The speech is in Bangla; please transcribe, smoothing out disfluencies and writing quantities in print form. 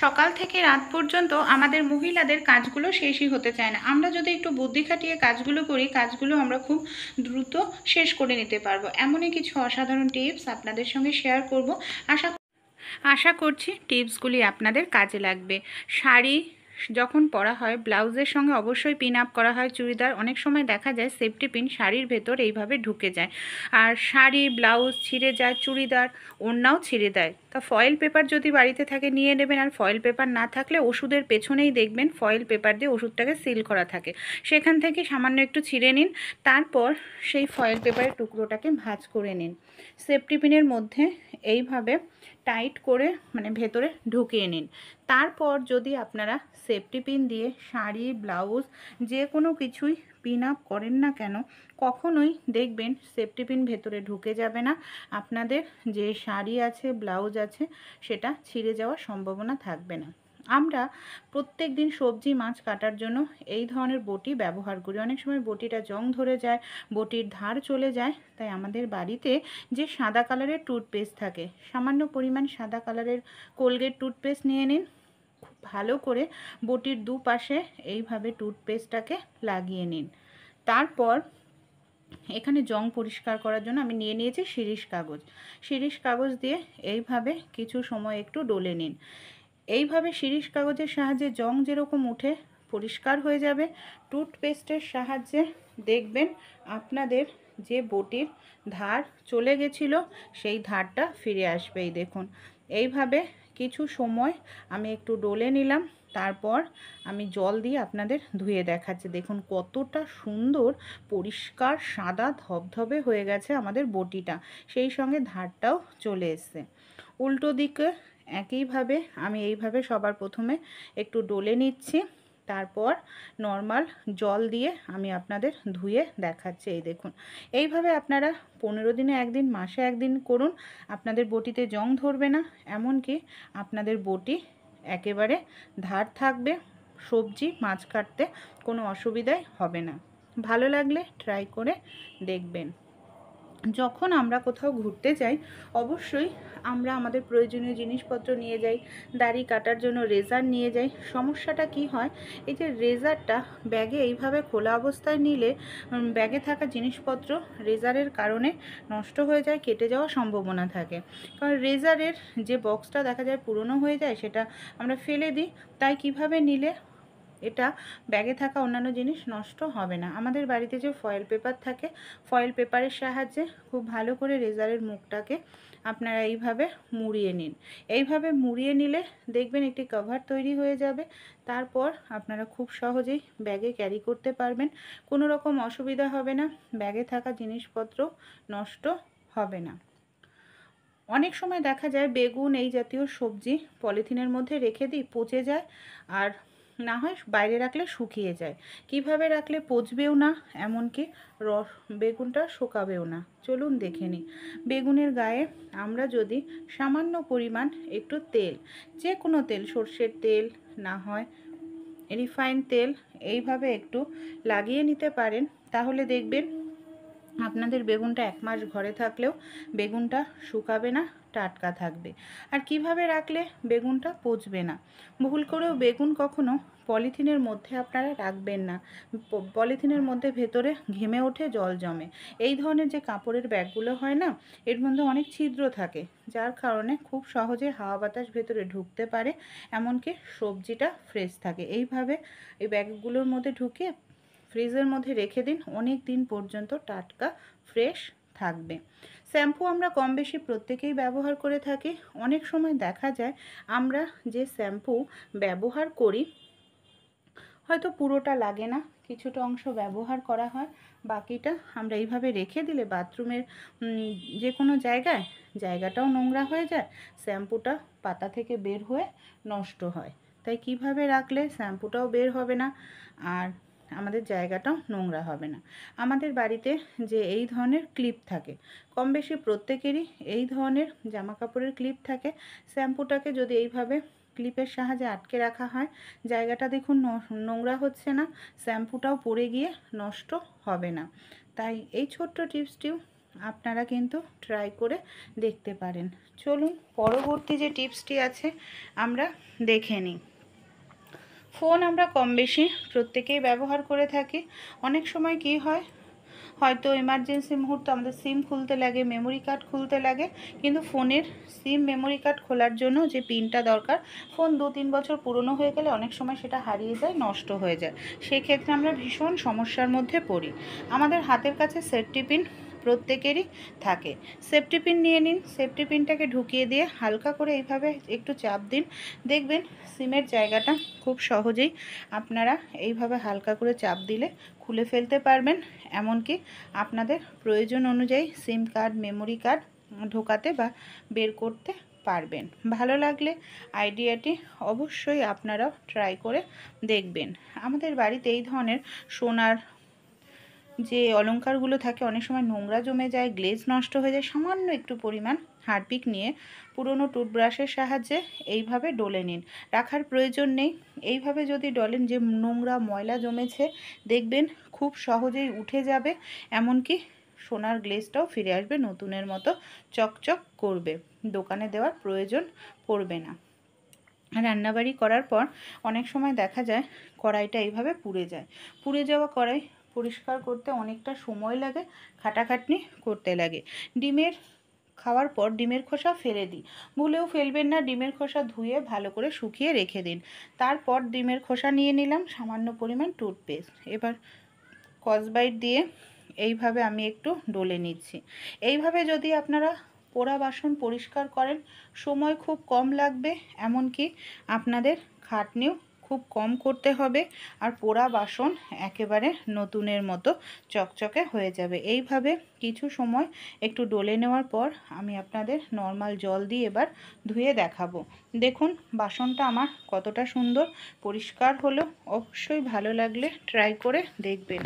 সকাল থেকে রাত পর্যন্ত আমাদের মহিলাদের কাজগুলো শেষই হতে চায় না। আমরা যদি একটু বুদ্ধি খাটিয়ে কাজগুলো করি, কাজগুলো আমরা খুব দ্রুত শেষ করে নিতে পারবো। এমনই কিছু অসাধারণ টিপস আপনাদের সঙ্গে শেয়ার করব। আশা আশা করছি টিপসগুলি আপনাদের কাজে লাগবে। শাড়ি যখন পরা হয়, ব্লাউজের সঙ্গে অবশ্যই পিন আপ করা হয়। চুড়িদার অনেক সময় দেখা যায় সেফটি পিন শাড়ির ভেতর এইভাবে ঢুকে যায়, আর শাড়ি ব্লাউজ ছিঁড়ে যায়, চুড়িদার ওড়নাও ছিঁড়ে দেয়। তা ফয়েল পেপার যদি বাড়িতে থাকে নিয়ে নেবেন, আর ফয়েল পেপার না থাকলে ওষুধের পেছনেই দেখবেন ফয়েল পেপার দিয়ে ওষুধটাকে সিল করা থাকে, সেখান থেকে সামান্য একটু ছিঁড়ে নিন। তারপর সেই ফয়েল পেপারের টুকরোটাকে ভাঁজ করে নিন, সেফটি পিনের মধ্যে এইভাবে টাইট করে ভেতরে ঢুকিয়ে নিন। তারপর যদি আপনারা সেফটি পিন দিয়ে শাড়ি ব্লাউজ যে কোনো কিছুই পিন আপ করেন না কেন, কখনোই দেখবেন সেফটি পিন ভেতরে ঢুকে যাবে না। আপনাদের যে শাড়ি আছে ব্লাউজ আছে সেটা ছিঁড়ে যাওয়ার সম্ভাবনা থাকবে না। আমরা প্রত্যেক দিন সবজি মাছ কাটার জন্য এই ধরনের বটি ব্যবহার করি। অনেক সময় বটিটা জং ধরে যায়, বটির ধার চলে যায়, তাই আমাদের বাড়িতে যে সাদা কালারের টুথপেস্ট থাকে, সামান্য পরিমাণ সাদা কালারের কোলগেট টুথপেস্ট নিয়ে নিন। খুব ভালো করে বটির দুপাশে এইভাবে টুথপেস্টটাকে লাগিয়ে নিন। তারপর এখানে জং পরিষ্কার করার জন্য আমি নিয়ে নিয়েছি শিরিষ কাগজ। শিরিষ কাগজ দিয়ে এইভাবে কিছু সময় একটু ডলে নিন। এইভাবে শিরিষ কাগজের সাহায্যে জং যেরকম উঠে পরিষ্কার হয়ে যাবে, টুথপেস্টের সাহায্যে দেখবেন আপনাদের যে বটির ধার চলে গেছিলো সেই ধারটা ফিরে আসবে। এই দেখুন, এইভাবে কিছু সময় আমি একটু ডলে নিলাম। তারপর আমি জল দিয়ে আপনাদের ধুয়ে দেখাচ্ছি। দেখুন কতটা সুন্দর পরিষ্কার সাদা ধবধবে হয়ে গেছে আমাদের বটিটা, সেই সঙ্গে ধারটাও চলে এসছে। উল্টো দিকে একইভাবে আমি এইভাবে সবার প্রথমে একটু ডলে নিচ্ছি, তারপর নর্মাল জল দিয়ে আমি আপনাদের ধুয়ে দেখাচ্ছি। এই দেখুন, এইভাবে আপনারা 15 দিনে একদিন, মাসে একদিন করুন। আপনাদের বটিতে জং ধরবে না, এমনকি আপনাদের বটি একেবারে ধার থাকবে, সবজি মাছ কাটতে কোনো অসুবিধাই হবে না। ভালো লাগলে ট্রাই করে দেখবেন। যখন আমরা কোথাও ঘুরতে যাই অবশ্যই আমরা আমাদের প্রয়োজনীয় জিনিসপত্র নিয়ে যাই। দাড়ি কাটার জন্য রেজার নিয়ে যাই। সমস্যাটা কি হয়, এই যে রেজারটা ব্যাগে এইভাবে খোলা অবস্থায় নিলে ব্যাগে থাকা জিনিসপত্র রেজারের কারণে নষ্ট হয়ে যায়, কেটে যাওয়ার সম্ভাবনা থাকে। কারণ রেজারের যে বক্সটা দেখা যায় পুরনো হয়ে যায়, সেটা আমরা ফেলে দিই। তাই কিভাবে নিলে এটা ব্যাগে থাকা অন্যান্য জিনিস নষ্ট হবে না। আমাদের বাড়িতে যে ফয়েল পেপার থাকে, ফয়েল পেপারের সাহায্যে খুব ভালো করে রেজারের মুখটাকে আপনারা এইভাবে মুড়িয়ে নিন। এইভাবে মুড়িয়ে নিলে দেখবেন একটি কভার তৈরি হয়ে যাবে। তারপর আপনারা খুব সহজেই ব্যাগে ক্যারি করতে পারবেন, কোনো রকম অসুবিধা হবে না, ব্যাগে থাকা জিনিসপত্র নষ্ট হবে না। অনেক সময় দেখা যায় বেগুন এই জাতীয় সবজি পলিথিনের মধ্যে রেখে দিই, পচে যায়, আর না হয় বাইরে রাখলে শুকিয়ে যায়। কিভাবে রাখলে পচবেও না, এমনকি বেগুনটা শুকাবেও না, চলুন দেখে নিই। বেগুনের গায়ে আমরা যদি সামান্য পরিমাণ একটু তেল, যে কোনো তেল, সর্ষের তেল না হয় রিফাইন তেল, এইভাবে একটু লাগিয়ে নিতে পারেন, তাহলে দেখবেন আপনাদের বেগুনটা 1 মাস ঘরে থাকলেও বেগুনটা শুকাবে না, টাটকা থাকবে। আর কিভাবে রাখলে বেগুনটা পচবে না, ভুল করেও বেগুন কখনো পলিথিনের মধ্যে আপনারা রাখবেন না। পলিথিনের মধ্যে ভেতরে ঘেমে ওঠে, জল জমে। এই ধরনের যে কাপড়ের ব্যাগগুলো হয় না, এর মধ্যে অনেক ছিদ্র থাকে, যার কারণে খুব সহজে হাওয়া বাতাস ভেতরে ঢুকতে পারে, এমনকি সবজিটা ফ্রেশ থাকে। এইভাবে এই ব্যাগগুলোর মধ্যে ঢুকিয়ে ফ্রিজের মধ্যে রেখে দিন, অনেক দিন পর্যন্ত টাটকা ফ্রেশ থাকবে। শ্যাম্পু আমরা কম বেশি প্রত্যেকেই ব্যবহার করে থাকি। অনেক সময় দেখা যায় আমরা যে শ্যাম্পু ব্যবহার করি হয়তো পুরোটা লাগে না, কিছুটা অংশ ব্যবহার করা হয়, বাকিটা আমরা এইভাবে রেখে দিলে বাথরুমের যে কোনো জায়গাটাও নোংরা হয়ে যায়, শ্যাম্পুটা পাতা থেকে বের হয়ে নষ্ট হয়। তাই কিভাবে রাখলে শ্যাম্পুটাও বের হবে না আর আমাদের জায়গাটাও নোংরা হবে না। আমাদের বাড়িতে যে এই ধরনের ক্লিপ থাকে, কম বেশি প্রত্যেকেরই এই ধরনের জামা কাপড়ের ক্লিপ থাকে। শ্যাম্পুটাকে যদি এইভাবে ক্লিপের সাহায্যে আটকে রাখা হয়, জায়গাটা দেখুন নোংরা হচ্ছে না, শ্যাম্পুটাও পড়ে গিয়ে নষ্ট হবে না। তাই এই ছোট্ট টিপসটিও আপনারা কিন্তু ট্রাই করে দেখতে পারেন। চলুন পরবর্তী যে টিপসটি আছে আমরা দেখে নিই। ফোন আমরা কম বেশি প্রত্যেকেই ব্যবহার করে থাকি। অনেক সময় কি হয়, হয়তো এমার্জেন্সি মুহূর্তে আমাদের সিম খুলতে লাগে, মেমোরি কার্ড খুলতে লাগে, কিন্তু ফোনের সিম মেমোরি কার্ড খোলার জন্য যে পিনটা দরকার, ফোন 2-3 বছর পুরনো হয়ে গেলে অনেক সময় সেটা হারিয়ে যায়, নষ্ট হয়ে যায়। সেক্ষেত্রে আমরা ভীষণ সমস্যার মধ্যে পড়ি। আমাদের হাতের কাছে সেফটি পিন প্রত্যেকেরই থাকে। সেফটি পিন নিয়ে নিন, সেফটি পিনটাকে ঢুকিয়ে দিয়ে হালকা করে এইভাবে একটু চাপ দিন, দেখবেন সিমের জায়গাটা খুব সহজেই আপনারা এইভাবে হালকা করে চাপ দিলে খুলে ফেলতে পারবেন। এমনকি আপনাদের প্রয়োজন অনুযায়ী সিম কার্ড, মেমোরি কার্ড ঢোকাতে বা বের করতে পারবেন। ভালো লাগলে আইডিয়াটি অবশ্যই আপনারাও ট্রাই করে দেখবেন। আমাদের বাড়িতে এই ধরনের সোনার যে অলংকারগুলো থাকে অনেক সময় নোংরা জমে যায়, গ্লেজ নষ্ট হয়ে যায়। সামান্য একটু পরিমাণ হারপিক নিয়ে পুরনো টুথব্রাশের সাহায্যে এইভাবে ডলে নিন, রাখার প্রয়োজন নেই। এইভাবে যদি ডলেন, যে নোংরা ময়লা জমেছে দেখবেন খুব সহজেই উঠে যাবে, এমনকি সোনার গ্লেজটাও ফিরে আসবে, নতুনের মতো চকচক করবে, দোকানে দেওয়ার প্রয়োজন পড়বে না। রান্নাবাড়ি করার পর অনেক সময় দেখা যায় কড়াইটা এইভাবে পুড়ে যায়। পুড়ে যাওয়া কড়াই পরিষ্কার করতে অনেকটা সময় লাগে, খাটাখাটনি করতে লাগে। ডিমের খাওয়ার পর ডিমের খোসা ফেলে দিই, ভুলেও ফেলবেন না। ডিমের খোসা ধুয়ে ভালো করে শুকিয়ে রেখে দিন। তারপর ডিমের খোসা নিয়ে নিলাম, সামান্য পরিমাণ টুথপেস্ট, এবার স্কচব্রাইট দিয়ে এইভাবে আমি একটু ডলে নিচ্ছি। এইভাবে যদি আপনারা পোড়া বাসন পরিষ্কার করেন, সময় খুব কম লাগবে, এমনকি আপনাদের খাটনিও খুব কম করতে হবে, আর পোড়া বাসন একেবারে নতুনের মতো চকচকে হয়ে যাবে। এইভাবে কিছু সময় একটু ডলে নেওয়ার পর আমি আপনাদের নর্মাল জল দিয়ে এবার ধুয়ে দেখাবো। দেখুন বাসনটা আমার কতটা সুন্দর পরিষ্কার হলো। অবশ্যই ভালো লাগলে ট্রাই করে দেখবেন।